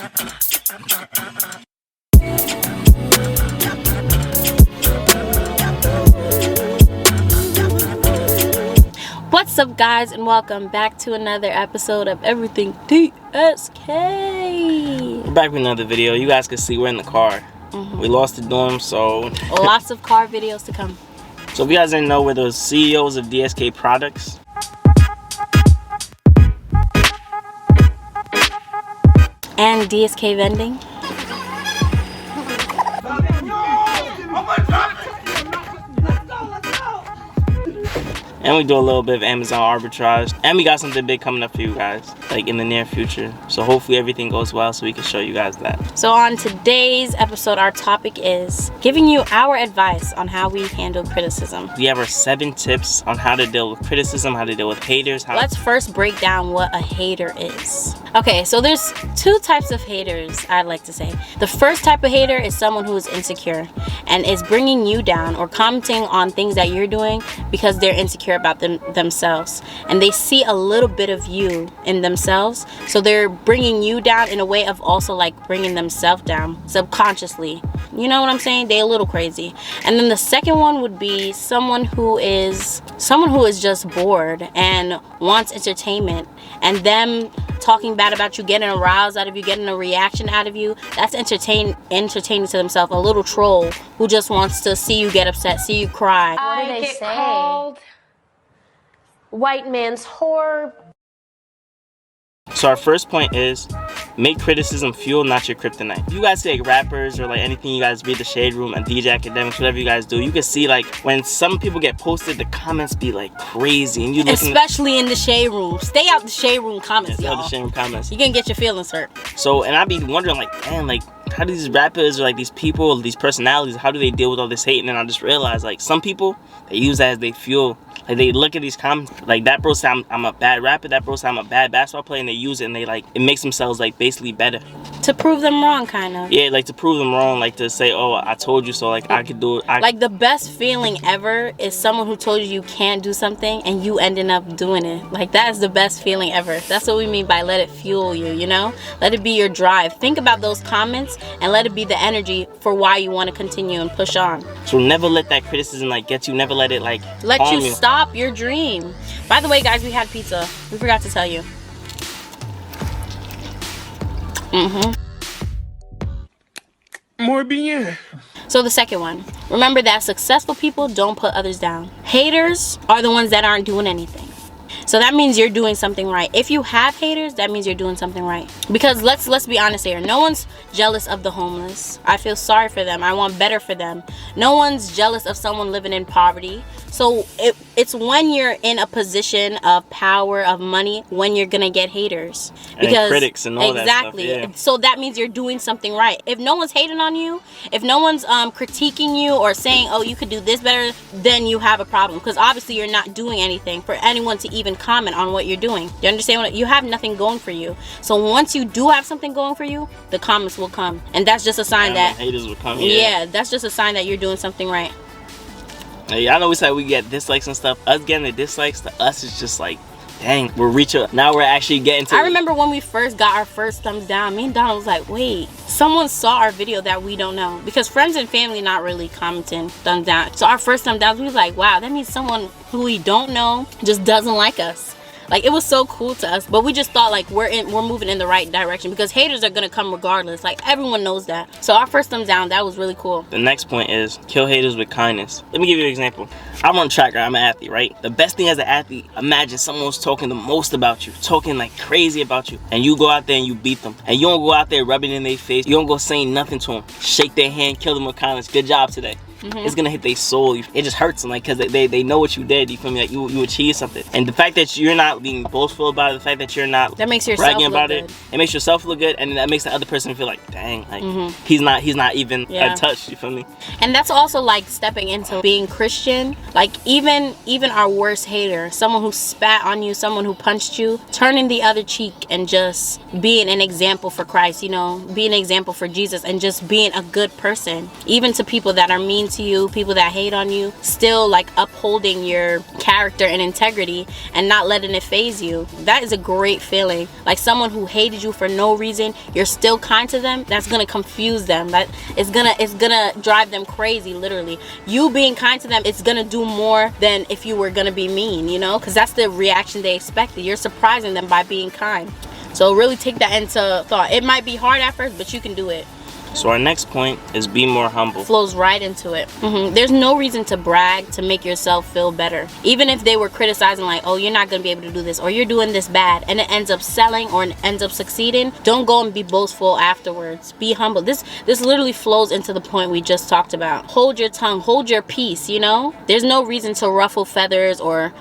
What's up, guys, and welcome back to another episode of Everything DSK. We're back with another video. You guys can see we're in the car. We lost the dorm, so lots of car videos to come. So if you guys didn't know, we're the CEOs of DSK Products. And DSK Vending. And we do a little bit of Amazon arbitrage. And we got something big coming up for you guys, like in the near future. So hopefully everything goes well so we can show you guys that. So on today's episode, our topic is giving you our advice on how we handle criticism. We have our 7 tips on how to deal with criticism, how to deal with haters. Let's first break down what a hater is. Okay, so there's 2 types of haters, I'd like to say. The first type of hater is someone who is insecure and is bringing you down or commenting on things that you're doing because they're insecure about themselves, and they see a little bit of you in themselves, so they're bringing you down in a way of also like bringing themselves down subconsciously. You know what I'm saying? They're a little crazy. And then the second one would be someone who is just bored and wants entertainment, and them talking bad about you, getting aroused out of you, getting a reaction out of you. That's entertaining to themselves. A little troll who just wants to see you get upset, see you cry. What do they say? Called white man's whore. So our first point is make criticism fuel, not your kryptonite. You guys see like rappers or like anything, you guys read the Shade Room and DJ Academics, whatever you guys do, you can see like when some people get posted, the comments be like crazy, and you especially in the Shade Room. Stay out the Shade Room comments, y'all. The Shade Room comments. You can get your feelings hurt. So, and I be wondering like, damn, like how do these rappers or like these people, these personalities, how do they deal with all this hate? And then I just realized like some people, they use that as they fuel. Like they look at these comments, like that bro said I'm a bad rapper, that bro said I'm a bad basketball player, and they use it and they like, it makes themselves like basically better. To prove them wrong, kind of. Yeah, like to prove them wrong, like to say, oh, I told you so, like I could do it. Like the best feeling ever is someone who told you can't do something and you ending up doing it. Like that is the best feeling ever. That's what we mean by let it fuel you, you know? Let it be your drive. Think about those comments and let it be the energy for why you want to continue and push on. So never let that criticism like get you, never let it like let you stop your dream. By the way, guys, we had pizza. We forgot to tell you. Muy bien. So the second one, remember that successful people don't put others down. Haters are the ones that aren't doing anything. So that means you're doing something right. If you have haters, that means you're doing something right. Because let's be honest here. No one's jealous of the homeless. I feel sorry for them. I want better for them. No one's jealous of someone living in poverty. So it's when you're in a position of power, of money, when you're gonna get haters. Because and critics and all exactly. That stuff, yeah. So that means you're doing something right. If no one's hating on you, if no one's critiquing you or saying, oh, you could do this better, then you have a problem. Because obviously you're not doing anything for anyone to even comment on what you're doing. You understand? You have nothing going for you. So once you do have something going for you, the comments will come, and that's just a sign that haters will come. Yeah, that's just a sign that you're doing something right. Hey, I know we said we get dislikes and stuff. Us getting the dislikes to us is just like, dang, we're reaching. Now we're actually getting to. I remember when we first got our first thumbs down. Me and Donald was like, wait, someone saw our video that we don't know, because friends and family not really commenting thumbs down. So our first thumbs down, we was like, wow, that means someone who we don't know just doesn't like us. Like, it was so cool to us, but we just thought like we're moving in the right direction, because haters are gonna come regardless. Like, everyone knows that. So our first thumbs down, that was really cool. The next point is kill haters with kindness. Let me give you an example. I'm on track, I'm an athlete, right? The best thing as an athlete, imagine someone's talking the most about you, talking like crazy about you, and you go out there and you beat them, and you don't go out there rubbing in their face, you don't go saying nothing to them, shake their hand, kill them with kindness, good job today. It's gonna hit their soul. It just hurts them, like, because they know what you did. You feel me? Like you achieved something, and the fact that you're not being boastful about it, the fact that you're not bragging about it, it makes yourself look good, and that makes the other person feel like, dang, like he's not even untouched. You feel me? And that's also like stepping into being Christian. Like even our worst hater, someone who spat on you, someone who punched you, turning the other cheek and just being an example for Christ. You know, being an example for Jesus, and just being a good person, even to people that are mean to you, people that hate on you, still like upholding your character and integrity and not letting it phase you. That is a great feeling. Like someone who hated you for no reason, you're still kind to them. That's gonna confuse them. That it's gonna drive them crazy, literally. You being kind to them, it's gonna do more than if you were gonna be mean, you know, because that's the reaction they expected. You're surprising them by being kind. So really take that into thought. It might be hard at first, but you can do it. So our next point is be more humble. Flows right into it. There's no reason to brag to make yourself feel better. Even if they were criticizing like, oh, you're not gonna be able to do this, or you're doing this bad, and it ends up selling or it ends up succeeding, don't go and be boastful afterwards. Be humble. This literally flows into the point we just talked about. Hold your tongue, hold your peace, you know? There's no reason to ruffle feathers or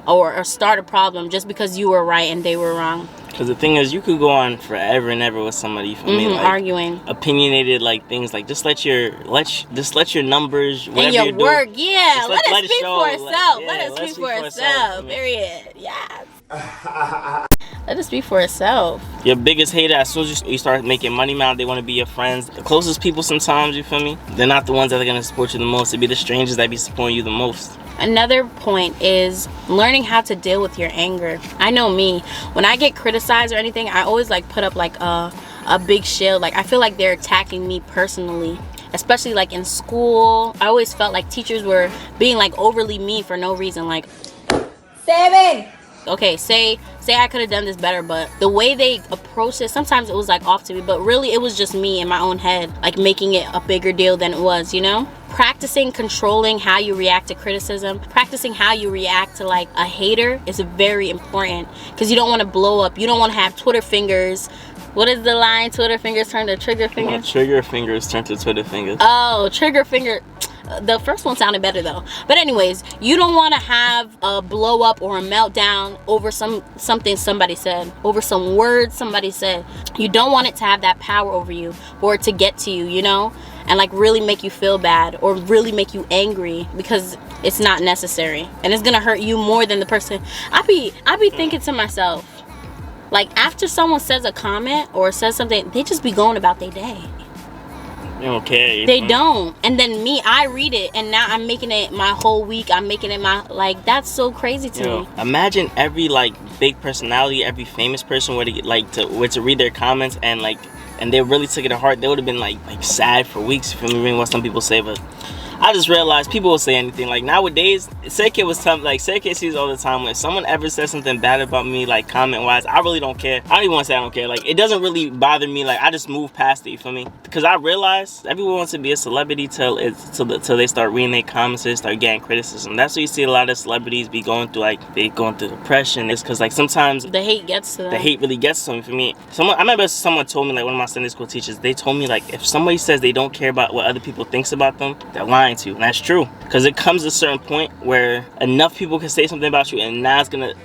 start a problem just because you were right and they were wrong. Because the thing is, you could go on forever and ever with somebody, for me, like arguing, opinionated, like things like just let your numbers, whatever and your you work, do, yeah, let it speak show, for itself. Like, let it speak for itself. Period. Yes. Let it speak for itself. Your biggest hater, as soon as you start making money now, they want to be your friends. The closest people sometimes, you feel me? They're not the ones that are gonna support you the most. It'd be the strangers that be supporting you the most. Another point is learning how to deal with your anger. I know me, when I get criticized or anything, I always like put up like a big shield. Like I feel like they're attacking me personally, especially like in school. I always felt like teachers were being like overly mean for no reason. Like, 7. Okay, say I could have done this better, but the way they approached it, sometimes it was like off to me, but really it was just me in my own head, like making it a bigger deal than it was, you know? Practicing controlling how you react to criticism, practicing how you react to like a hater is very important, because you don't want to blow up. You don't want to have Twitter fingers. What is the line? Twitter fingers turn to trigger fingers? Trigger fingers turn to Twitter fingers. Oh, trigger finger. The first one sounded better though. But anyways, you don't want to have a blow up or a meltdown over something somebody said, over some words somebody said. You don't want it to have that power over you, or to get to you, you know, and like really make you feel bad or really make you angry, because it's not necessary and it's gonna hurt you more than the person. I be thinking to myself, like after someone says a comment or says something, they just be going about their day. They don't care. They don't. And then me, I read it and now I'm making it my whole week. I'm making it my, like, that's so crazy to me. Imagine every like big personality, every famous person were to get like to read their comments and like, and they really took it to heart. They would have been like sad for weeks, if you mean what some people say. But I just realized people will say anything. Like nowadays, SarahKay was telling, like SarahKay sees all the time, when someone ever says something bad about me, like comment wise, I really don't care. I don't even want to say I don't care. Like it doesn't really bother me. Like I just move past it, you feel me? Because I realize everyone wants to be a celebrity till they start reading their comments, they start getting criticism. That's what you see a lot of celebrities be going through. Like they going through depression. It's because like sometimes the hate gets to them. The hate really gets to them, for me. I remember someone told me, like one of my Sunday school teachers, they told me like if somebody says they don't care about what other people thinks about them, they're lying to you. And that's true. Because it comes to a certain point where enough people can say something about you and now it's gonna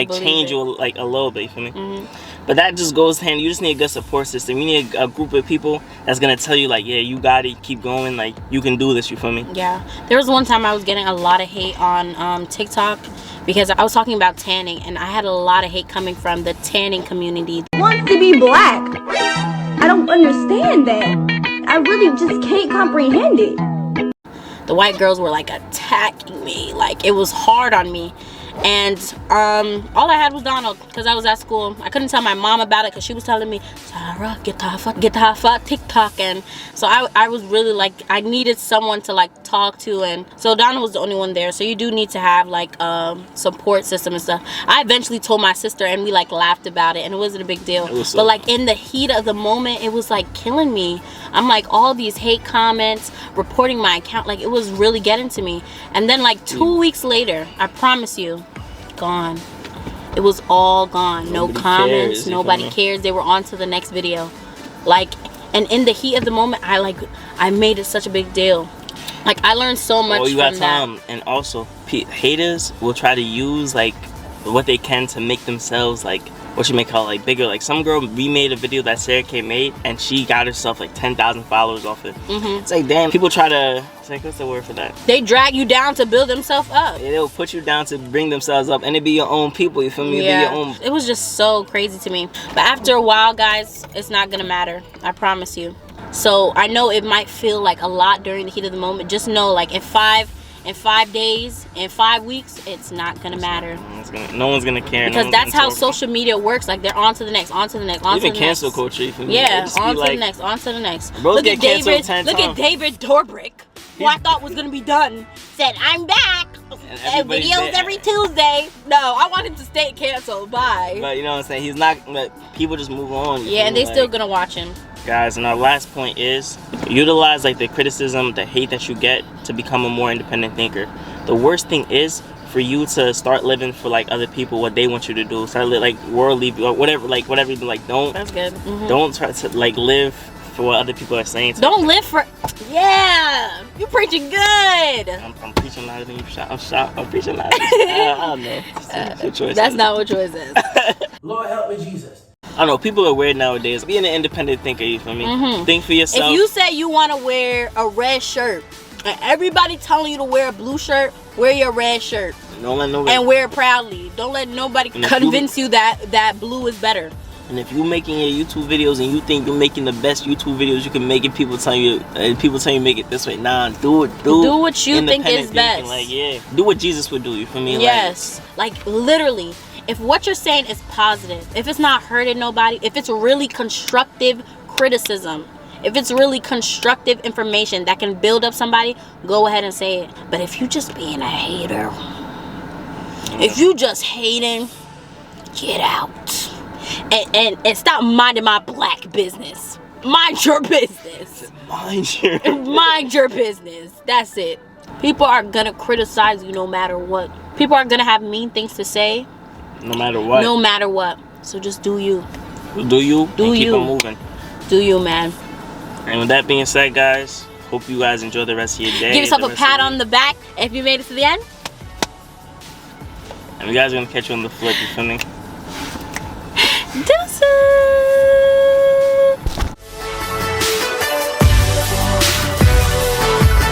change you like a little bit, you feel me? But that just goes hand. You just need a good support system. You need a group of people that's gonna tell you like, yeah, you got it, keep going, like you can do this, you feel me? Yeah. There was one time I was getting a lot of hate on TikTok because I was talking about tanning, and I had a lot of hate coming from the tanning community. Wants to be black. I don't understand that. I really just can't comprehend it. The white girls were like attacking me, like it was hard on me. And all I had was Donald, because I was at school. I couldn't tell my mom about it because she was telling me, Sarah, get off TikTok. And so I was really like, I needed someone to like talk to, and so Donald was the only one there. So you do need to have like a support system and stuff. I eventually told my sister, and we like laughed about it, and it wasn't a big deal. But like in the heat of the moment, it was like killing me. I'm like, all these hate comments, reporting my account, like it was really getting to me. And then like 2 weeks later, I promise you, gone. It was all gone. No comments, nobody cares. They were on to the next video. Like, and in the heat of the moment, I made it such a big deal. Like I learned so much from that. And also haters will try to use like what they can to make themselves like what you may call like bigger. Like some girl remade a video that SarahKay made, and she got herself like 10,000 followers off it. It's like, damn, people try to, it's like, what's the word for that? They drag you down to build themselves up. Yeah, they'll put you down to bring themselves up, and it be your own people, you feel me? Yeah, It be your own. it was just so crazy to me. But after a while, guys, it's not gonna matter. I promise you. So I know it might feel like a lot during the heat of the moment. Just know, like in 5 days, in 5 weeks, it's not gonna matter. No one's gonna care. Because that's how social media works. Like they're on to the next, on to the next, on to the next. Even cancel culture, you feel me? Yeah, on to the next, on to the next. Bros Look get at canceled David. 10 Look at times. David Dobrik, who I thought was gonna be done. Said, "I'm back." And everybody's videos there. every Tuesday. No, I want him to stay canceled. Bye. But you know what I'm saying? He's not. But people just move on. Yeah, and they still gonna watch him. Guys, and our last point is utilize like the criticism, the hate that you get to become a more independent thinker. The worst thing is for you to start living for like other people, what they want you to do. Start like worldly or whatever, like whatever you do. Like don't. That's good. Don't try to like live for what other people are saying. Don't live for. Yeah, you preaching good. I'm preaching louder than you shot. I'm preaching louder. I don't know. It's your choice. That's not what yours is. Lord help me, Jesus. I don't know. People are weird nowadays. Being an independent thinker, you feel me? Think for yourself. If you say you want to wear a red shirt, and everybody telling you to wear a blue shirt, wear your red shirt. Don't let nobody. And wear it proudly. Don't let nobody convince you that blue is better. And if you're making your YouTube videos and you think you're making the best YouTube videos you can make it, people tell you make it this way. Nah, do what you think is independent best. thinking. Like, yeah, do what Jesus would do. You feel me? Yes, like literally. If what you're saying is positive, if it's not hurting nobody, if it's really constructive criticism, if it's really constructive information that can build up somebody, go ahead and say it. But if you just being a hater, if you just hating, get out. And stop minding my black business. Mind your business. Mind your business. That's it. People are gonna criticize you no matter what. People are gonna have mean things to say. No matter what. No matter what. So just do you. Do you. Do and you. Keep on moving. Do you, man. And with that being said, guys, hope you guys enjoy the rest of your day. Give yourself a pat on the back if you made it to the end. And you guys are gonna catch you on the flip, you feel me? Deuces.